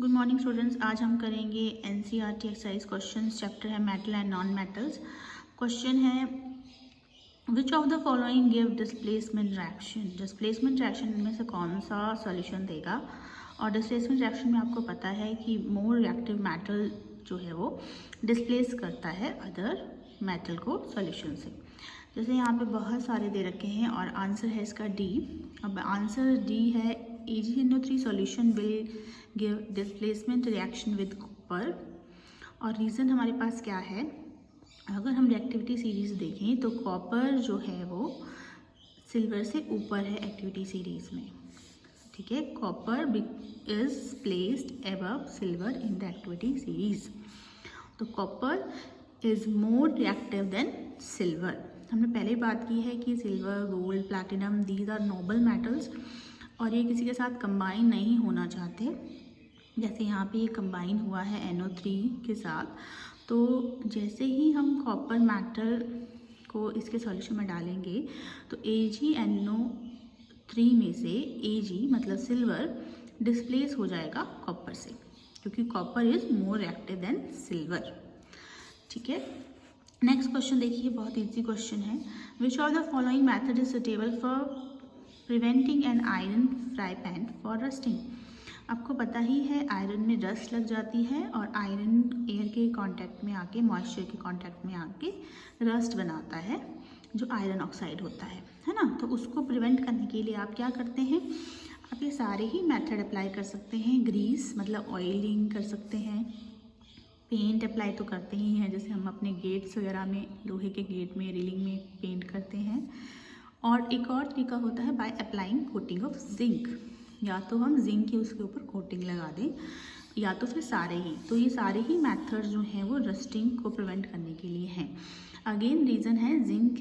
Good morning students. आज हम करेंगे एनसीईआरटी एक्सरसाइज क्वेश्चंस। चैप्टर है metal and non metals. Question है which of the following give displacement reaction. Displacement reaction में से कौन सा सॉल्यूशन देगा। और डिस्प्लेसमेंट रिएक्शन में आपको पता है कि मोर रिएक्टिव मेटल जो है वो डिस्प्लेस करता है अदर मेटल को सॉल्यूशन से। जैसे यहाँ पे बहुत सारे दे रखे हैं और आंसर है इसका डी। अब आंसर डी है AgNO3 solution will give displacement reaction with copper. और रीज़न हमारे पास क्या है, अगर हम रिएक्टिविटी सीरीज़ देखें तो कॉपर जो है वो सिल्वर से ऊपर है एक्टिविटी सीरीज़ में। ठीक है, copper is placed above silver in the activity series. तो copper is more reactive than silver. हमने पहले बात की है कि silver, gold, platinum these are noble metals और ये किसी के साथ कंबाइन नहीं होना चाहते। जैसे यहाँ पे ये कंबाइन हुआ है NO3 के साथ, तो जैसे ही हम कॉपर मेटल को इसके सॉल्यूशन में डालेंगे तो AgNO3 में से Ag मतलब सिल्वर डिस्प्लेस हो जाएगा कॉपर से, क्योंकि copper is more reactive than silver. ठीक है, नेक्स्ट क्वेश्चन देखिए, बहुत इजी क्वेश्चन है। Which of the following method is suitable for preventing an iron fry pan for rusting. आपको पता ही है आयरन में रस्ट लग जाती है और आयरन एयर के कांटेक्ट में आके, मॉइस्चर के कांटेक्ट में आके रस्ट बनाता है जो आयरन ऑक्साइड होता है ना। तो उसको प्रिवेंट करने के लिए आप क्या करते हैं, आप ये सारे ही मेथड अप्लाई कर सकते हैं। ग्रीस मतलब ऑयलिंग कर सकते हैं, पेंट अप्लाई तो करते ही हैं, जैसे हम अपने गेट्स वगैरह में, लोहे के गेट में, रेलिंग में पेंट करते हैं। और एक और तरीका होता है by applying coating of zinc. या तो हम जिंक की उसके ऊपर कोटिंग लगा दें या तो फिर सारे ही। तो ये सारे ही मेथड जो हैं वो रस्टिंग को प्रिवेंट करने के लिए हैं। अगेन रीज़न है जिंक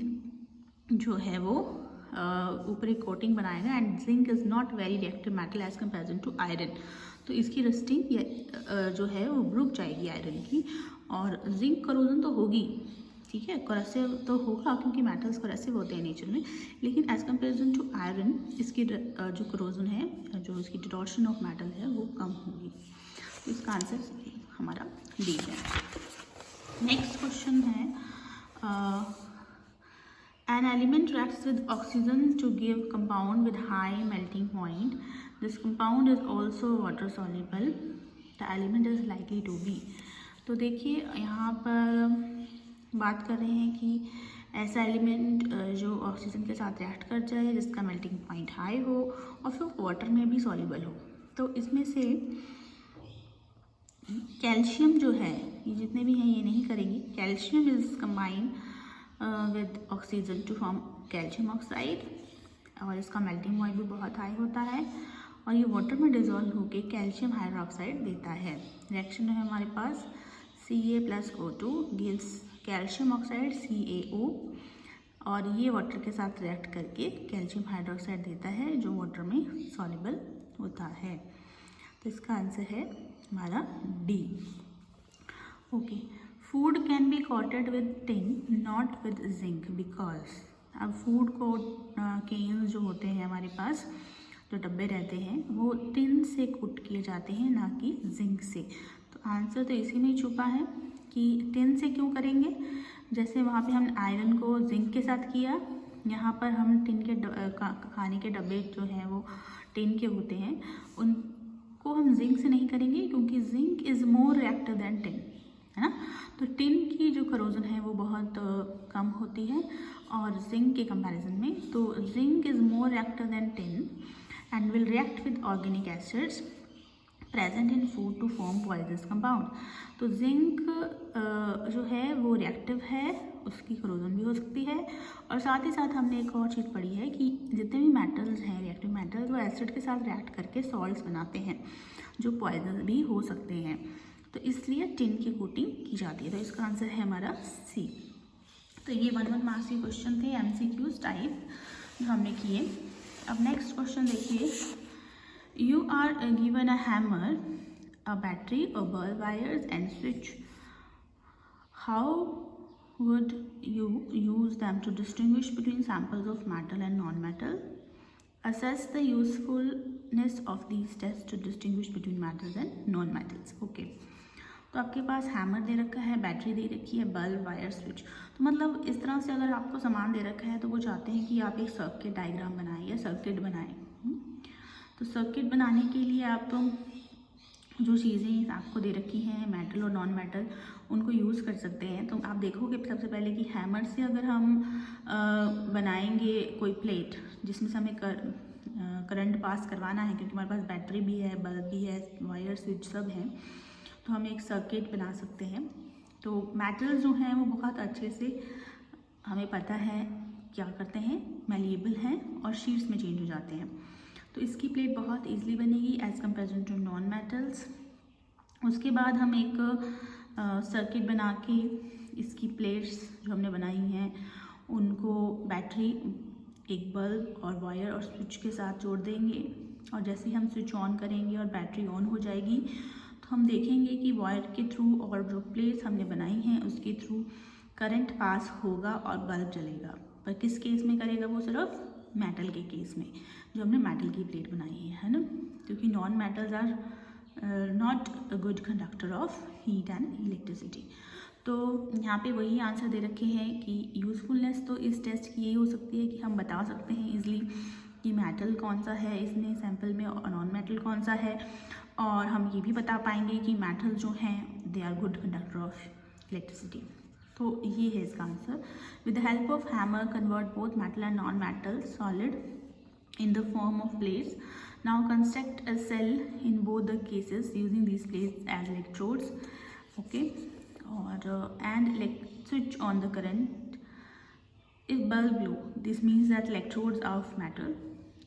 जो है वो ऊपर एक कोटिंग बनाएगा and zinc is not very reactive metal as comparison to iron. तो इसकी रस्टिंग जो है वो रुक जाएगी आयरन की, और जिंक करोजन तो होगी। ठीक है, करसिव तो होगा क्योंकि मेटल्स करसिव होते हैं नेचर में, लेकिन एज कम्पेरिजन टू आयरन इसकी जो करोजन है, जो इसकी डिटॉर्शन ऑफ मेटल है वो कम होगी। तो इसका आंसर हमारा डी है। नेक्स्ट क्वेश्चन है an element reacts with oxygen to give compound with high melting point. This compound is also water soluble, the element is likely to be. तो देखिए यहाँ पर बात कर रहे हैं कि ऐसा एलिमेंट जो ऑक्सीजन के साथ रिएक्ट कर जाए जिसका मेल्टिंग पॉइंट हाई हो और फिर वाटर में भी सॉल्युबल हो। तो इसमें से कैल्शियम जो है, ये जितने भी हैं ये नहीं करेंगे। Calcium is combine with oxygen to form calcium oxide और इसका मेल्टिंग पॉइंट भी बहुत हाई होता है और ये वाटर में डिजोल्व होकर कैल्शियम हाइड्रोक्साइड देता है। रिएक्शन है हमारे पास Ca+O2 gives calcium oxide CaO और ये वाटर के साथ रिएक्ट करके कैल्शियम हाइड्रोक्साइड देता है जो वाटर में सॉल्युबल होता है। तो इसका आंसर है हमारा D. Okay, food can be coated with tin not with zinc because. अब फूड को केन्स जो होते हैं हमारे पास, जो डब्बे रहते हैं वो टिन से कोट किए जाते हैं, ना कि जिंक से। तो आंसर तो इसी में छुपा है कि टिन से क्यों करेंगे। जैसे वहाँ पे हम आयरन को जिंक के साथ किया, यहाँ पर हम टिन के खाने के डब्बे जो हैं वो टिन के होते हैं, उनको हम जिंक से नहीं करेंगे क्योंकि zinc is more reactive than tin, है ना। तो टिन की जो करोजन है वो बहुत कम होती है और जिंक के कंपैरिजन में। तो zinc is more reactive than tin and will react with organic acids present in food to form poisonous compound. तो जिंक जो है वो रिएक्टिव है, उसकी करोजन भी हो सकती है। और साथ ही साथ हमने एक और चीज़ पढ़ी है कि जितने भी मेटल्स हैं रिएक्टिव मेटल्स, वो एसिड के साथ रिएक्ट करके सॉल्ट्स बनाते हैं जो पॉइजन भी हो सकते हैं। तो इसलिए टिन की कोटिंग की जाती है। तो इसका आंसर है हमारा सी। तो ये 1 मार्क्स के क्वेश्चन थे MCQs टाइप जो हमने किए। अब नेक्स्ट क्वेश्चन देखिए, you are given a hammer, a battery, a bulb, wires and switch. How would you use them to distinguish between samples of metal and non-metal? Assess the useful usefulness of these tests to distinguish between metals and non metals. Okay, तो आपके पास hammer दे रखा है, battery दे रखी है, bulb, wire, switch. तो मतलब इस तरह से अगर आपको सामान दे रखा है तो वो चाहते हैं कि आप एक सर्किट डायग्राम बनाएं या सर्किट बनाएं। तो सर्किट बनाने के लिए आप जो चीज़ें आपको दे रखी हैं मेटल और नॉन मेटल उनको यूज़ कर सकते हैं। तो आप देखोगे सबसे पहले कि हैमर से अगर हम बनाएंगे कोई प्लेट जिसमें से हमें करंट पास करवाना है, क्योंकि हमारे पास बैटरी भी है, बल्ब भी है, वायर, स्विच सब हैं, तो हम एक सर्किट बना सकते हैं। तो मेटल जो हैं वो बहुत अच्छे से हमें पता है क्या करते हैं, मैलिएबल हैं और शीट्स में चेंज हो जाते हैं। तो इसकी प्लेट बहुत ईजिली बनेगी as comparison to non metals. उसके बाद हम एक सर्किट बना के इसकी प्लेट्स जो हमने बनाई हैं उनको बैटरी, एक बल्ब और वायर और स्विच के साथ जोड़ देंगे, और जैसे ही हम स्विच ऑन करेंगे और बैटरी ऑन हो जाएगी तो हम देखेंगे कि वायर के थ्रू और जो प्लेट्स हमने बनाई हैं उसके थ्रू करंट पास होगा और बल्ब जलेगा। पर किस केस में करेगा? वो सिर्फ मेटल के केस में, जो हमने मेटल की प्लेट बनाई है ना, क्योंकि non metals are not a good conductor of heat and electricity. तो यहाँ पे वही आंसर दे रखे हैं कि यूज़फुलनेस तो इस टेस्ट की यही हो सकती है कि हम बता सकते हैं ईजिली कि मेटल कौन सा है इसमें सैम्पल में और नॉन मेटल कौन सा है, और हम ये भी बता पाएंगे कि मेटल जो हैं they are good conductor of electricity. तो ये है इसका answer. With the help of hammer convert both metal and non metal solid in the form of plates. Now construct a cell in both the cases using these plates as electrodes. Okay, or and switch on the current. If bulb glow, this means that electrodes are of metal.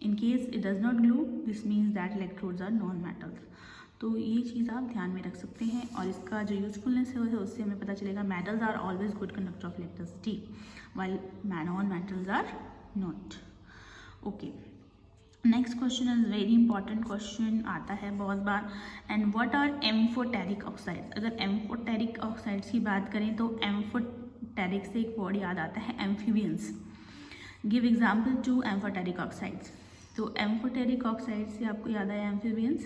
In case it does not glow, this means that electrodes are non-metals. तो ये चीज़ आप ध्यान में रख सकते हैं, और इसका जो यूजफुलनेस है उससे हमें पता चलेगा metals are always good conductor of electricity while non metals are not. Okay, next question is very important question, आता है बहुत बार। And what are amphoteric oxides? अगर एम्फोटेरिक ऑक्साइड्स की बात करें तो एम्फोटेरिक से एक वर्ड याद आता है amphibians. Give example to amphoteric oxides. तो एम्फोटेरिक ऑक्साइड से आपको याद आया एम्फीबियंस।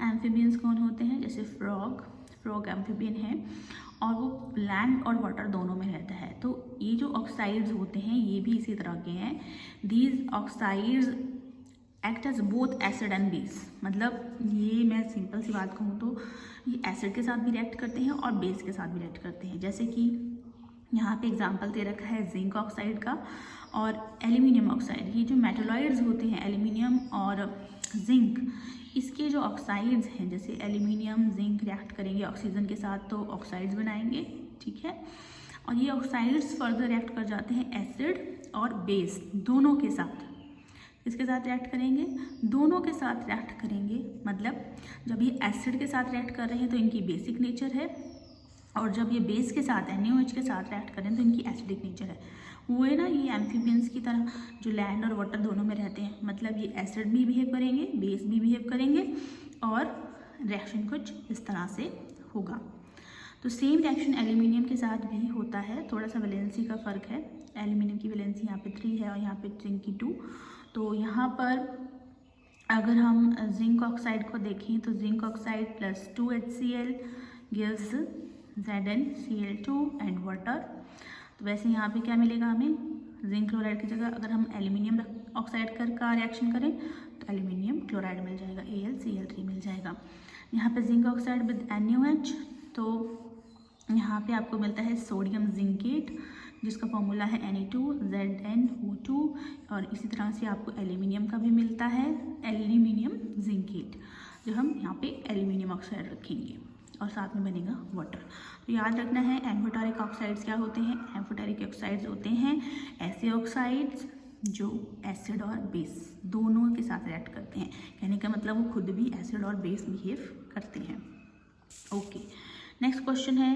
एम्फीबियंस कौन होते हैं? जैसे फ्रॉग एम्फीबियन है और वो लैंड और वाटर दोनों में रहता है। तो ये जो ऑक्साइड्स होते हैं ये भी इसी तरह के हैं। These oxides act as both acid and base. मतलब ये मैं सिंपल सी बात कहूँ तो ये एसिड के साथ भी रिएक्ट करते हैं और बेस के साथ भी रिएक्ट करते हैं। जैसे कि यहाँ पे एग्जांपल दे रखा है जिंक ऑक्साइड का और एल्यूमिनियम ऑक्साइड। ये जो मेटलॉइड्स होते हैं एल्यूमिनियम और जिंक, इसके जो ऑक्साइड्स हैं जैसे एल्यूमिनियम जिंक रिएक्ट करेंगे ऑक्सीजन के साथ तो ऑक्साइड्स बनाएंगे, ठीक है। और ये ऑक्साइड्स फर्दर रिएक्ट कर जाते हैं एसिड और बेस दोनों के साथ। इसके साथ रिएक्ट करेंगे, दोनों के साथ रिएक्ट करेंगे। मतलब जब ये एसिड के साथ रिएक्ट कर रहे हैं तो इनकी बेसिक नेचर है, और जब ये बेस के साथ NaOH के साथ रिएक्ट करें तो इनकी एसिडिक नेचर है। वो है ना ये एम्फीबियंस की तरह जो लैंड और वाटर दोनों में रहते हैं। मतलब ये एसिड भी बिहेव करेंगे, बेस भी बिहेव करेंगे, और रिएक्शन कुछ इस तरह से होगा। तो सेम रिएक्शन एल्यूमिनियम के साथ भी होता है, थोड़ा सा वैलेंसी का फ़र्क है। एल्यूमिनियम की वैलेंसी यहाँ पे 3 है और यहाँ पे जिंक की 2। तो यहाँ पर अगर हम जिंक ऑक्साइड को देखें तो zinc oxide plus 2HCl gives ZnCl2 and water. तो वैसे यहाँ पे क्या मिलेगा हमें? जिंक क्लोराइड की जगह अगर हम एल्यूमिनियम ऑक्साइड का रिएक्शन करें तो एल्यूमिनियम क्लोराइड मिल जाएगा, AlCl3 मिल जाएगा। यहाँ पे जिंक ऑक्साइड विद NaOH, तो यहाँ पे आपको मिलता है सोडियम जिंकेट जिसका फॉर्मूला है Na2ZnO2, और इसी तरह से आपको एल्यूमिनियम का भी मिलता है एल्यूमिनियम जिंकेट, जो हम यहाँ पे एल्यूमिनियम ऑक्साइड रखेंगे और साथ में बनेगा वाटर। तो याद रखना है एम्फोटेरिक ऑक्साइड्स क्या होते हैं? एम्फोटेरिक ऑक्साइड्स होते हैं ऐसे ऑक्साइड्स जो एसिड और बेस दोनों के साथ रिएक्ट करते हैं। कहने का मतलब वो खुद भी एसिड और बेस बिहेव करते हैं। ओके, नेक्स्ट क्वेश्चन है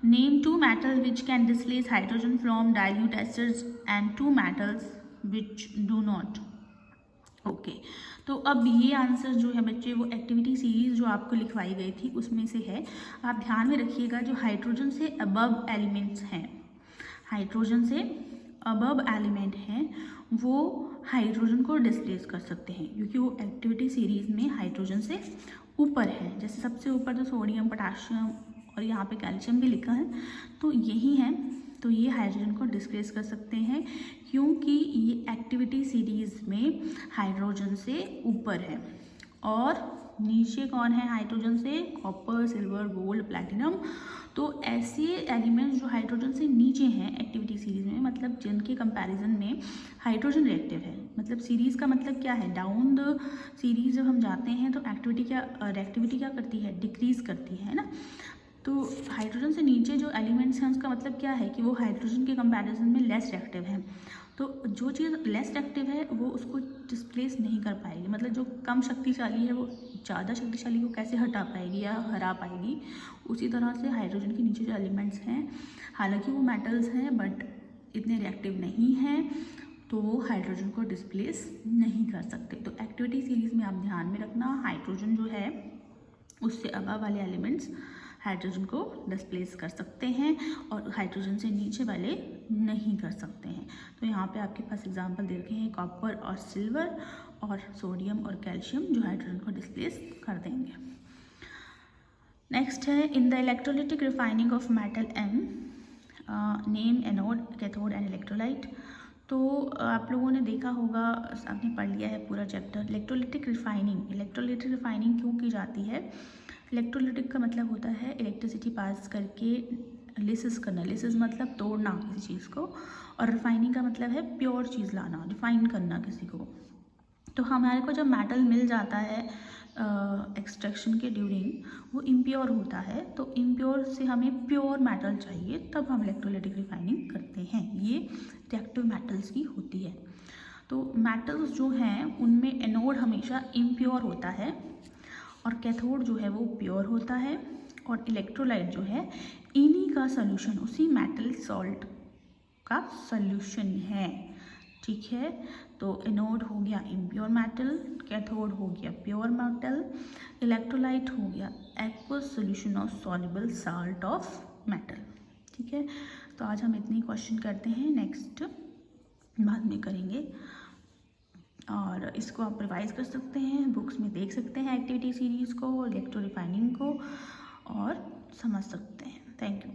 name 2 metal which can displace hydrogen from dilute acids and 2 metals which do not. Okay, तो अब ये आंसर जो है बच्चे वो एक्टिविटी सीरीज जो आपको लिखवाई गई थी उसमें से है। आप ध्यान में रखिएगा जो हाइड्रोजन से अबव एलिमेंट्स हैं, हाइड्रोजन से अबव एलिमेंट हैं वो हाइड्रोजन को डिस्प्लेस कर सकते हैं, क्योंकि वो एक्टिविटी सीरीज़ में हाइड्रोजन से ऊपर है। जैसे सबसे ऊपर तो सोडियम, पोटाशियम और यहाँ पे कैल्शियम भी लिखा है, तो यही है। तो ये हाइड्रोजन को डिस्प्लेस कर सकते हैं क्योंकि ये एक्टिविटी सीरीज़ में हाइड्रोजन से ऊपर है। और नीचे कौन है हाइड्रोजन से? Copper, silver, gold, platinum. तो ऐसे एलिमेंट्स जो हाइड्रोजन से नीचे हैं एक्टिविटी सीरीज़ में, मतलब जिनके कंपैरिजन में हाइड्रोजन रिएक्टिव है, मतलब सीरीज़ का मतलब क्या है, डाउन द सीरीज़ जब हम जाते हैं तो रिएक्टिविटी क्या करती है? डिक्रीज़ करती है ना। तो हाइड्रोजन से नीचे जो एलिमेंट्स हैं उसका मतलब क्या है कि वो हाइड्रोजन के कंपैरिजन में लेस रिएक्टिव है। तो जो चीज़ लेस रिएक्टिव है वो उसको डिस्प्लेस नहीं कर पाएगी, मतलब जो कम शक्तिशाली है वो ज़्यादा शक्तिशाली को कैसे हटा पाएगी या हरा पाएगी। उसी तरह से हाइड्रोजन के नीचे जो एलिमेंट्स हैं, हालांकि वो मेटल्स हैं बट इतने रिएक्टिव नहीं हैं, तो वो हाइड्रोजन को डिस्प्लेस नहीं कर सकते। तो एक्टिविटी सीरीज़ में आप ध्यान में रखना, हाइड्रोजन जो है उससे अबव वाले एलिमेंट्स हाइड्रोजन को डिस्प्लेस कर सकते हैं और हाइड्रोजन से नीचे वाले नहीं कर सकते हैं। तो यहाँ पे आपके पास एग्जांपल दे रखे हैं कॉपर और सिल्वर और सोडियम और कैल्शियम जो हाइड्रोजन को डिस्प्लेस कर देंगे। नेक्स्ट है in the electrolytic refining of metal M name anode, cathode and electrolyte. तो आप लोगों ने देखा होगा, आपने पढ़ लिया है पूरा चैप्टर। इलेक्ट्रोलिटिक रिफाइनिंग क्यों की जाती है? इलेक्ट्रोलिटिक का मतलब होता है इलेक्ट्रिसिटी पास करके लिसिस करना, लिसिस मतलब तोड़ना किसी चीज़ को, और रिफाइनिंग का मतलब है प्योर चीज़ लाना, रिफाइन करना किसी को। तो हमारे को जब मेटल मिल जाता है एक्सट्रैक्शन के ड्यूरिंग, वो इम्प्योर होता है, तो इम्प्योर से हमें प्योर मेटल चाहिए, तब हम इलेक्ट्रोलिटिक रिफाइनिंग करते हैं। ये रिएक्टिव मेटल्स की होती है। तो मेटल्स जो हैं उनमें एनोड हमेशा इम्प्योर होता है और कैथोड जो है वो प्योर होता है, और इलेक्ट्रोलाइट जो है इन्हीं का सोल्यूशन, उसी मेटल सॉल्ट का सोल्यूशन है। ठीक है, तो एनोड हो गया इम्प्योर मेटल, कैथोड हो गया प्योर मेटल, इलेक्ट्रोलाइट हो गया aqueous solution of soluble salt of metal. ठीक है, तो आज हम इतने क्वेश्चन करते हैं, नेक्स्ट बाद में करेंगे। और इसको आप रिवाइज कर सकते हैं, बुक्स में देख सकते हैं एक्टिविटी सीरीज़ को, इलेक्ट्रो रिफाइनिंग को, और समझ सकते हैं। Thank you.